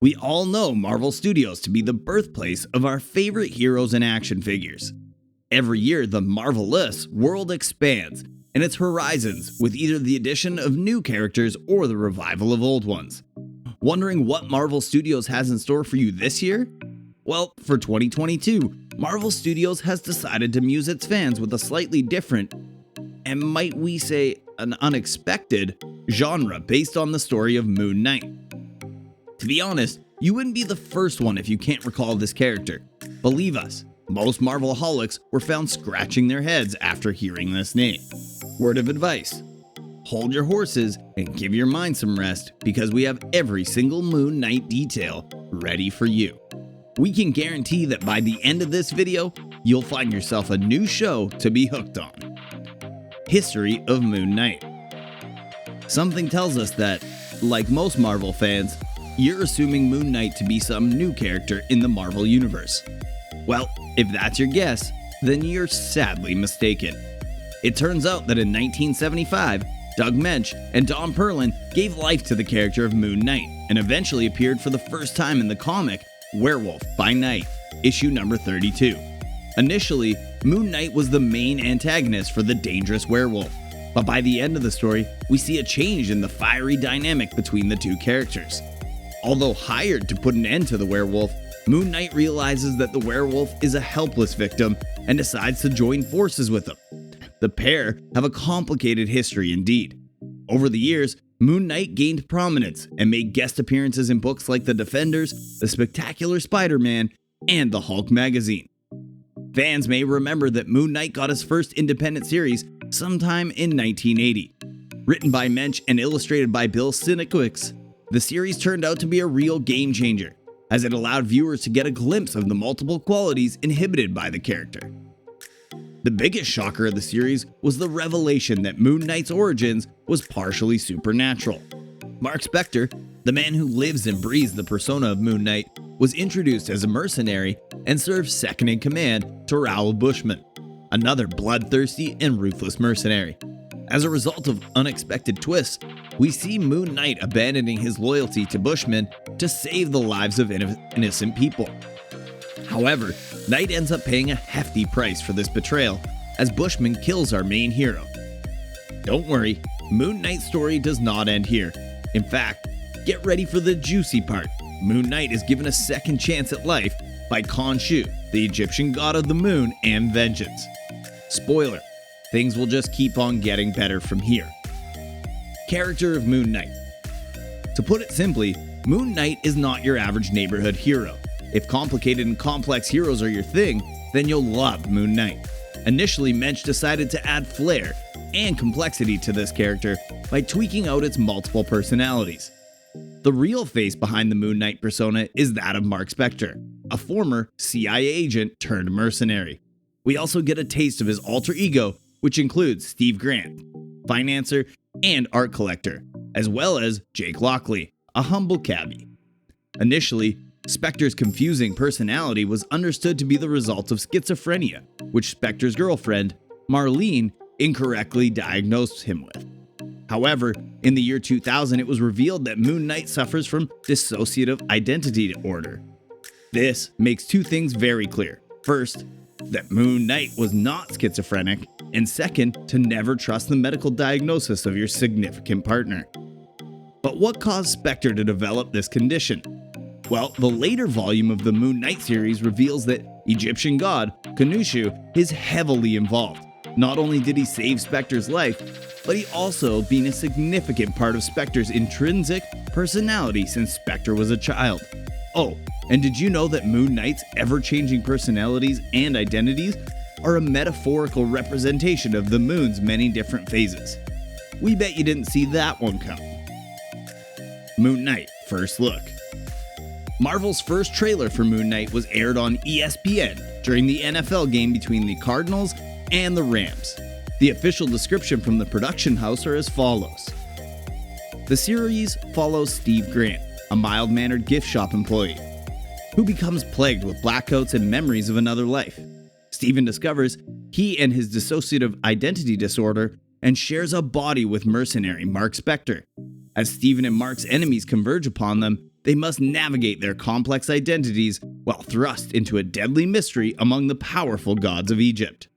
We all know Marvel Studios to be the birthplace of our favorite heroes and action figures. Every year, the Marvelous world expands, and its horizons with either the addition of new characters or the revival of old ones. Wondering what Marvel Studios has in store for you this year? Well, for 2022, Marvel Studios has decided to amuse its fans with a slightly different, and might we say an unexpected, genre based on the story of Moon Knight. To be honest, you wouldn't be the first one if you can't recall this character. Believe us, most Marvelholics were found scratching their heads after hearing this name. Word of advice: hold your horses and give your mind some rest, because we have every single Moon Knight detail ready for you. We can guarantee that by the end of this video, you'll find yourself a new show to be hooked on. History of Moon Knight. Something tells us that, like most Marvel fans, you're assuming Moon Knight to be some new character in the Marvel Universe. Well, if that's your guess, then you're sadly mistaken. It turns out that in 1975, Doug Moench and Don Perlin gave life to the character of Moon Knight and eventually appeared for the first time in the comic Werewolf by Night, issue number 32. Initially, Moon Knight was the main antagonist for the dangerous werewolf, but by the end of the story, we see a change in the fiery dynamic between the two characters. Although hired to put an end to the werewolf, Moon Knight realizes that the werewolf is a helpless victim and decides to join forces with him. The pair have a complicated history indeed. Over the years, Moon Knight gained prominence and made guest appearances in books like The Defenders, The Spectacular Spider-Man, and The Hulk magazine. Fans may remember that Moon Knight got his first independent series sometime in 1980. Written by Moench and illustrated by Bill Sienkiewicz, the series turned out to be a real game changer, as it allowed viewers to get a glimpse of the multiple qualities inhibited by the character. The biggest shocker of the series was the revelation that Moon Knight's origins was partially supernatural. Mark Spector, the man who lives and breathes the persona of Moon Knight, was introduced as a mercenary and served second in command to Raoul Bushman, another bloodthirsty and ruthless mercenary. As a result of unexpected twists, we see Moon Knight abandoning his loyalty to Bushman to save the lives of innocent people. However, Knight ends up paying a hefty price for this betrayal, as Bushman kills our main hero. Don't worry, Moon Knight's story does not end here. In fact, get ready for the juicy part. Moon Knight is given a second chance at life by Khonshu, the Egyptian god of the moon and vengeance. Spoiler: things will just keep on getting better from here. Character of Moon Knight. To put it simply, Moon Knight is not your average neighborhood hero. If complicated and complex heroes are your thing, then you'll love Moon Knight. Initially, Moench decided to add flair and complexity to this character by tweaking out its multiple personalities. The real face behind the Moon Knight persona is that of Mark Spector, a former CIA agent turned mercenary. We also get a taste of his alter ego, which includes Steve Grant, financier and art collector, as well as Jake Lockley, a humble cabbie. Initially, Spector's confusing personality was understood to be the result of schizophrenia, which Spector's girlfriend, Marlene, incorrectly diagnosed him with. However, in the year 2000, it was revealed that Moon Knight suffers from dissociative identity disorder. This makes two things very clear. First, that Moon Knight was not schizophrenic, and second, to never trust the medical diagnosis of your significant partner. But what caused Spector to develop this condition? Well, the later volume of the Moon Knight series reveals that Egyptian god Khonshu is heavily involved. Not only did he save Spector's life, but he also been a significant part of Spector's intrinsic personality since Spector was a child. Oh, and did you know that Moon Knight's ever-changing personalities and identities are a metaphorical representation of the moon's many different phases? We bet you didn't see that one coming. Moon Knight First Look. Marvel's first trailer for Moon Knight was aired on ESPN during the NFL game between the Cardinals and the Rams. The official description from the production house are as follows. The series follows Steve Grant, a mild-mannered gift shop employee, who becomes plagued with blackouts and memories of another life. Steven discovers he and his dissociative identity disorder and shares a body with mercenary Mark Spector. As Steven and Mark's enemies converge upon them, they must navigate their complex identities while thrust into a deadly mystery among the powerful gods of Egypt.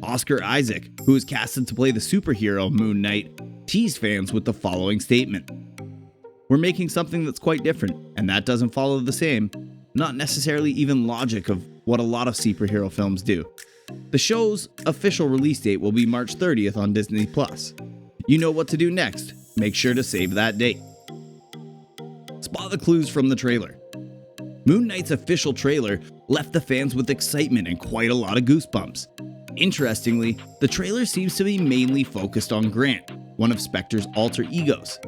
Oscar Isaac, who is casted to play the superhero Moon Knight, teased fans with the following statement: "We're making something that's quite different, and that doesn't follow the same, not necessarily even logic of what a lot of superhero films do." The show's official release date will be March 30th on Disney+. You know what to do next. Make sure to save that date. Spot the clues from the trailer. Moon Knight's official trailer left the fans with excitement and quite a lot of goosebumps. Interestingly, the trailer seems to be mainly focused on Grant, one of Spectre's alter egos,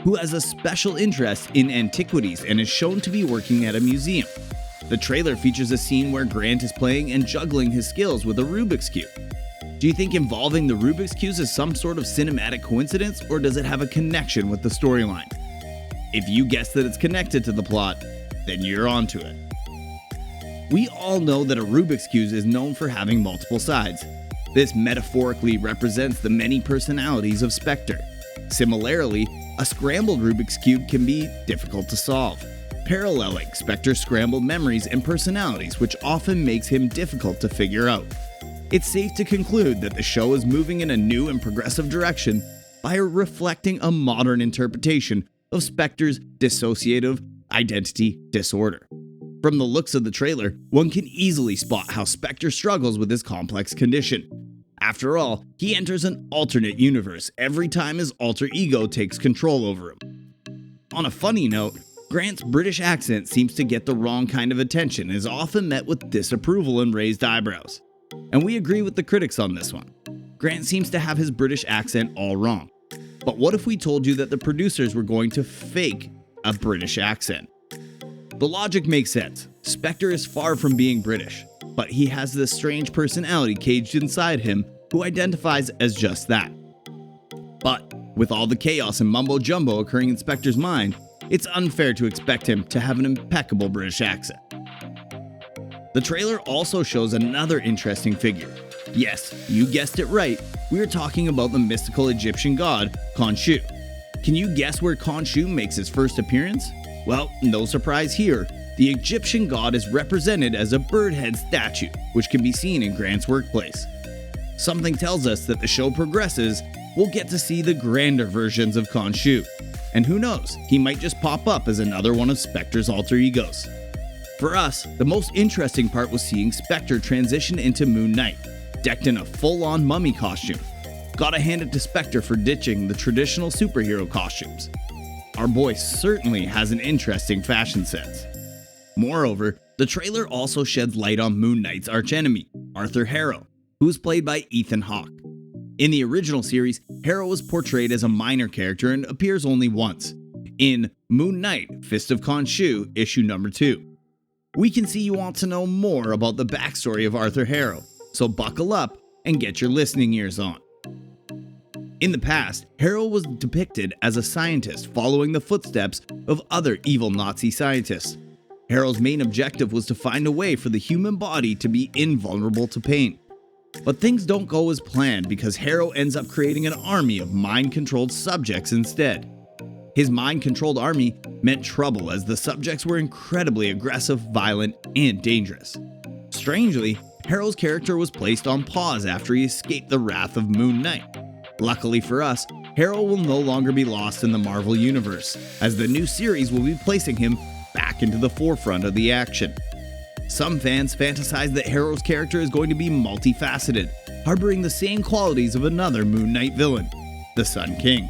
who has a special interest in antiquities and is shown to be working at a museum. The trailer features a scene where Grant is playing and juggling his skills with a Rubik's Cube. Do you think involving the Rubik's Cubes is some sort of cinematic coincidence, or does it have a connection with the storyline? If you guess that it's connected to the plot, then you're onto it. We all know that a Rubik's Cube is known for having multiple sides. This metaphorically represents the many personalities of Spectre. Similarly, a scrambled Rubik's Cube can be difficult to solve, paralleling Spectre's scrambled memories and personalities, which often makes him difficult to figure out. It's safe to conclude that the show is moving in a new and progressive direction by reflecting a modern interpretation of Spectre's dissociative identity disorder. From the looks of the trailer, one can easily spot how Spectre struggles with his complex condition. After all, he enters an alternate universe every time his alter ego takes control over him. On a funny note, Grant's British accent seems to get the wrong kind of attention and is often met with disapproval and raised eyebrows. And we agree with the critics on this one. Grant seems to have his British accent all wrong. But what if we told you that the producers were going to fake a British accent? The logic makes sense. Spectre is far from being British, but he has this strange personality caged inside him who identifies as just that. But with all the chaos and mumbo-jumbo occurring in Spectre's mind, it's unfair to expect him to have an impeccable British accent. The trailer also shows another interesting figure. Yes, you guessed it right, we are talking about the mystical Egyptian god, Khonshu. Can you guess where Khonshu makes his first appearance? Well, no surprise here. The Egyptian god is represented as a bird head statue, which can be seen in Grant's workplace. Something tells us that the show progresses, we'll get to see the grander versions of Khonshu. And who knows, he might just pop up as another one of Spectre's alter egos. For us, the most interesting part was seeing Spectre transition into Moon Knight, decked in a full-on mummy costume. Gotta hand it to Spectre for ditching the traditional superhero costumes. Our boy certainly has an interesting fashion sense. Moreover, the trailer also sheds light on Moon Knight's archenemy, Arthur Harrow, who is played by Ethan Hawke. In the original series, Harrow was portrayed as a minor character and appears only once, in Moon Knight, Fist of Khonshu, issue number 2. We can see you want to know more about the backstory of Arthur Harrow, so buckle up and get your listening ears on. In the past, Harrow was depicted as a scientist following the footsteps of other evil Nazi scientists. Harrow's main objective was to find a way for the human body to be invulnerable to pain. But things don't go as planned because Harrow ends up creating an army of mind-controlled subjects instead. His mind-controlled army meant trouble as the subjects were incredibly aggressive, violent, and dangerous. Strangely, Harrow's character was placed on pause after he escaped the wrath of Moon Knight. Luckily for us, Harrow will no longer be lost in the Marvel Universe, as the new series will be placing him back into the forefront of the action. Some fans fantasize that Harrow's character is going to be multifaceted, harboring the same qualities of another Moon Knight villain, the Sun King.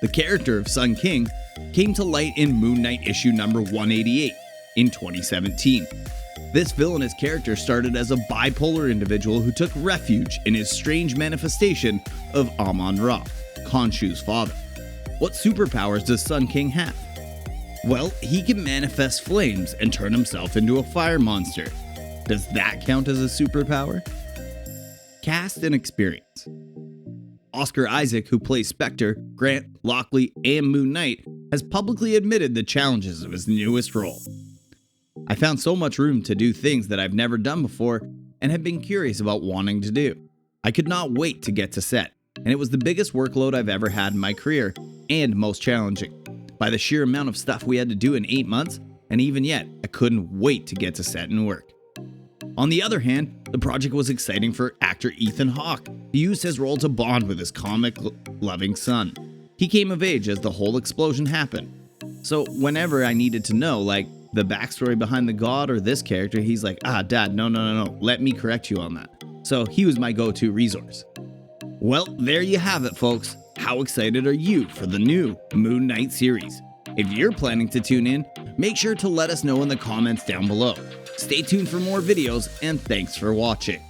The character of Sun King came to light in Moon Knight issue number 188 in 2017. This villainous character started as a bipolar individual who took refuge in his strange manifestation of Amon-Ra, Khonshu's father. What superpowers does Sun King have? Well, he can manifest flames and turn himself into a fire monster. Does that count as a superpower? Cast and experience. Oscar Isaac, who plays Spectre, Grant, Lockley, and Moon Knight, has publicly admitted the challenges of his newest role. I found so much room to do things that I've never done before and have been curious about wanting to do. I could not wait to get to set, and it was the biggest workload I've ever had in my career and most challenging. by the sheer amount of stuff we had to do in 8 months, and even yet, I couldn't wait to get to set and work. On the other hand, the project was exciting for actor Ethan Hawke, who used his role to bond with his comic-loving son. He came of age as the whole explosion happened. So whenever I needed to know, like, the backstory behind the god or this character, he's like, Dad, no, let me correct you on that. So he was my go-to resource. Well, there you have it, folks. How excited are you for the new Moon Knight series? If you're planning to tune in, make sure to let us know in the comments down below. Stay tuned for more videos, and thanks for watching.